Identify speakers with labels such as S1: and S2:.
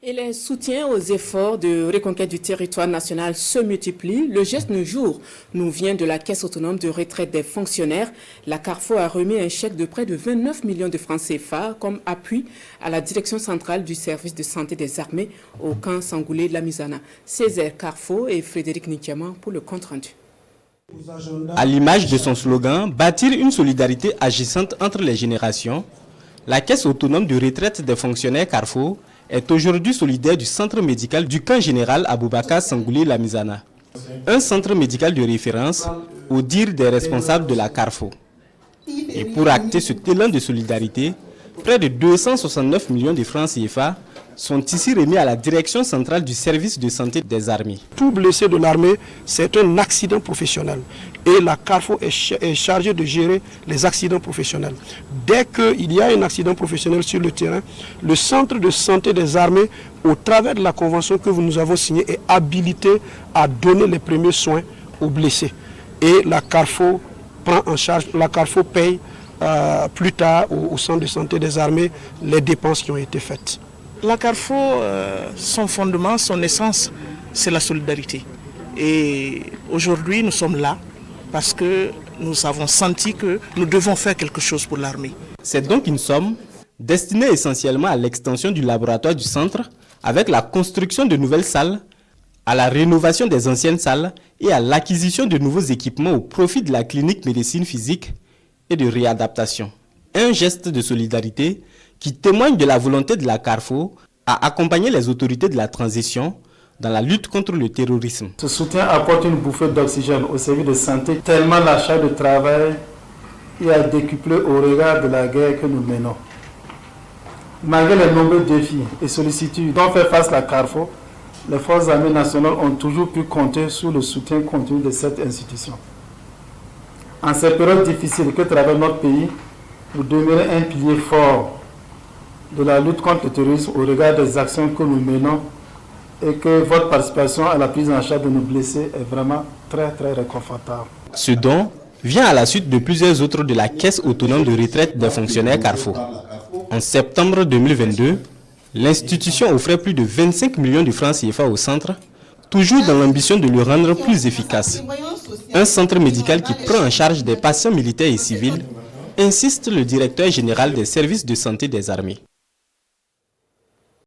S1: Et les soutiens aux efforts de reconquête du territoire national se multiplient. Le geste du jour nous vient de la Caisse autonome de retraite des fonctionnaires. La Carrefour a remis un chèque de près de 29 millions de francs CFA comme appui à la direction centrale du service de santé des armées au camp Sangoulé-Lamizana. Césaire Carrefour et Frédéric Nikiaman pour le compte rendu.
S2: À l'image de son slogan « Bâtir une solidarité agissante entre les générations », la Caisse autonome de retraite des fonctionnaires Carrefour est aujourd'hui solidaire du centre médical du camp général Aboubakar Sangoulé-Lamizana. Un centre médical de référence au dire des responsables de la Carrefour. Et pour acter ce élan de solidarité, près de 269 millions de francs CFA sont ici remis à la direction centrale du service de santé des armées.
S3: Tout blessé de l'armée, c'est un accident professionnel. Et la Carrefour est chargée de gérer les accidents professionnels. Dès qu'il y a un accident professionnel sur le terrain, le centre de santé des armées, au travers de la convention que nous avons signée, est habilité à donner les premiers soins aux blessés. Et la Carrefour prend en charge, la Carrefour paye plus tard au centre de santé des armées les dépenses qui ont été faites.
S4: La Carrefour, son fondement, son essence, c'est la solidarité. Et aujourd'hui, nous sommes là parce que nous avons senti que nous devons faire quelque chose pour l'armée.
S2: C'est donc une somme destinée essentiellement à l'extension du laboratoire du centre, avec la construction de nouvelles salles, à la rénovation des anciennes salles et à l'acquisition de nouveaux équipements au profit de la clinique médecine physique et de réadaptation. Un geste de solidarité qui témoigne de la volonté de la Carrefour à accompagner les autorités de la transition dans la lutte contre le terrorisme.
S5: Ce soutien apporte une bouffée d'oxygène au service de santé, tellement la charge de travail est décuplée au regard de la guerre que nous menons. Malgré les nombreux défis et sollicitudes dont fait face la Carrefour, les forces armées nationales ont toujours pu compter sur le soutien continu de cette institution. En ces périodes difficiles que traverse notre pays, vous demeurez un pilier fort de la lutte contre le terrorisme au regard des actions que nous menons et que votre participation à la prise en charge de nos blessés est vraiment très réconfortable.
S2: Ce don vient à la suite de plusieurs autres de la Caisse autonome de retraite des fonctionnaires Carrefour. En septembre 2022, l'institution offrait plus de 25 millions de francs CFA au centre, toujours dans l'ambition de le rendre plus efficace. Un centre médical qui prend en charge des patients militaires et civils, insiste le directeur général des services de santé des armées.